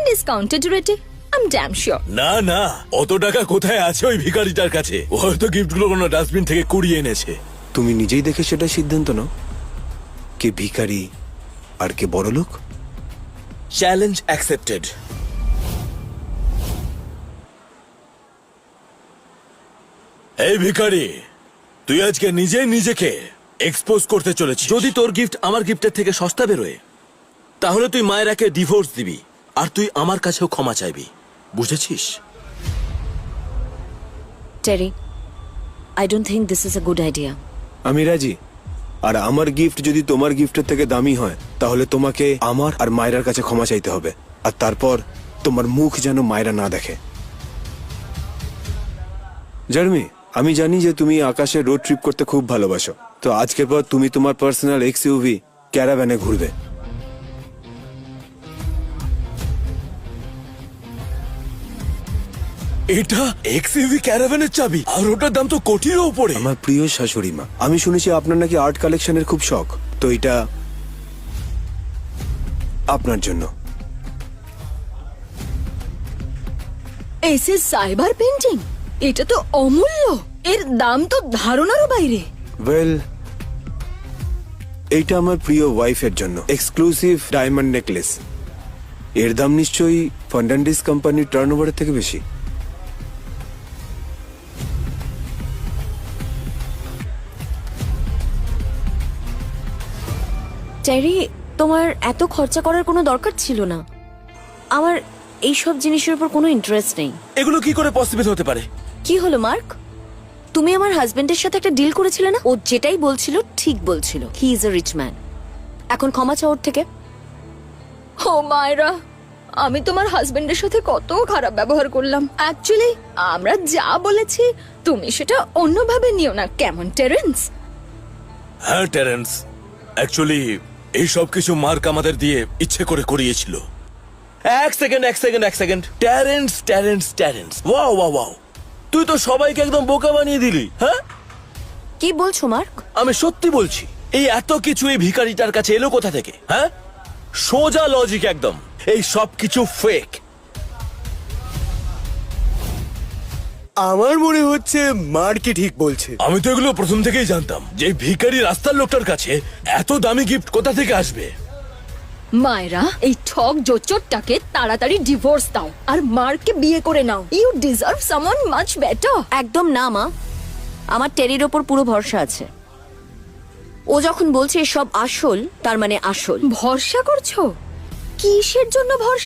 Discounted রেটে। I am damn sure. না না, অত টাকা কোথায় আছে ওই ভিখারিটার কাছে? ও হয়তো গিফটগুলো কোনো ডাস্টবিন থেকে কুড়িয়ে এনেছে। তুমি নিজেই দেখে সেটা সিদ্ধান্ত নাও, কে ভিখারি আর কে বড়লোক। Challenge accepted. এই ভিখারি, তুই আজকে নিজেই নিজেকে এক্সপোজ করতে চলেছিস। যদি তোর গিফট আমার গিফটের থেকে সস্তা বেরোয়, তাহলে তুই মায়েরাকে ডিভোর্স দিবি, আর তুই আমার কাছেও ক্ষমা চাইবি, বুঝেছিস? Terry, I don't think this is a good idea. আমি রাজি। আর আমার গিফট যদি তোমার গিফটের থেকে দামি হয়, তাহলে তোমাকে আমার আর মায়রার কাছে ক্ষমা চাইতে হবে, আর তারপর তোমার মুখ যেন মায়রা না দেখে। জার্মি, আমি জানি যে তুমি আকাশে রোড ট্রিপ করতে খুব ভালোবাসো, তো আজকের পর তুমি তোমার পার্সোনাল এক্সইউভি ক্যারাভ্যানে ঘুরবে। এটা এক্সইউভি ক্যারাভ্যানের চাবি, আর ওটার দাম তো কোটিরও উপরে। আমার প্রিয় শাশুড়ি মা, আমি শুনেছি আপনার নাকি আর্ট কালেকশনের খুব শখ, তো এটা আপনার জন্য। এস এস সাইবার পেন্টিং, এটা তো অমূল্য। এর দাম তো ধারণারও বাইরে। ওয়েল, এইটা আমার প্রিয় ওয়াইফের জন্য এক্সক্লুসিভ ডায়মন্ড নেকলেস। এর দাম নিশ্চয়ই ফার্নান্ডিস কোম্পানির টার্নওভারের থেকে বেশি। টেরি, তোমার এত খরচা করার কোনো দরকার ছিল না। আমার এইসব জিনিসের উপর কোনো ইন্টারেস্ট নেই। এগুলো কি করে পসিবল হতে পারে? কি হলো মার্ক? তুমি আমার হাজবেন্ডের সাথে একটা ডিল করেছিলে না? ও যেটাই বলছিল ঠিক বলছিল। He is a rich man. এখন ক্ষমা চাও ওর থেকে। ও মায়েরা, আমি তোমার হাজবেন্ডের সাথে কত খারাপ ব্যবহার করলাম। অ্যাকচুয়ালি আমরা যা বলেছি তুমি সেটা অন্যভাবে নিও না, কেমন টেরেন্স? হ্যাঁ টেরেন্স, অ্যাকচুয়ালি এই সব কিছু মার্ক আমাদের দিয়ে ইচ্ছে করে করিয়েছিল। এক second. Terence, wow wow wow, তুই তো সবাইকে একদম বোকা বানিয়ে দিলি। হ্যাঁ, কি বলছো মার্ক? আমি সত্যি বলছি, এই এত কিছু এই ভিখারিটার কাছে এলো কোথা থেকে? হ্যাঁ, সোজা লজিক একদম। এই সব কিছু ফেক। আমার মনে হচ্ছে মার্কি ঠিক বলছে। আমি তো এগুলো প্রথম থেকেই জানতাম যে ভিখারি রাস্তার লোকটার কাছে এত দামি গিফট কোথা থেকে আসবে। মায়েরা, এই ঠক জোচরটাকে তাড়াতাড়ি ডিভোর্স দাও আর মার্ককে বিয়ে করে নাও। You deserve someone much better. একদম না মা, আমার টেরির ওপর পুরো ভরসা আছে। ও যখন বলছে সব আসল, তার মানে আসল। ভরসা করছো? কিসের জন্য ভরসা?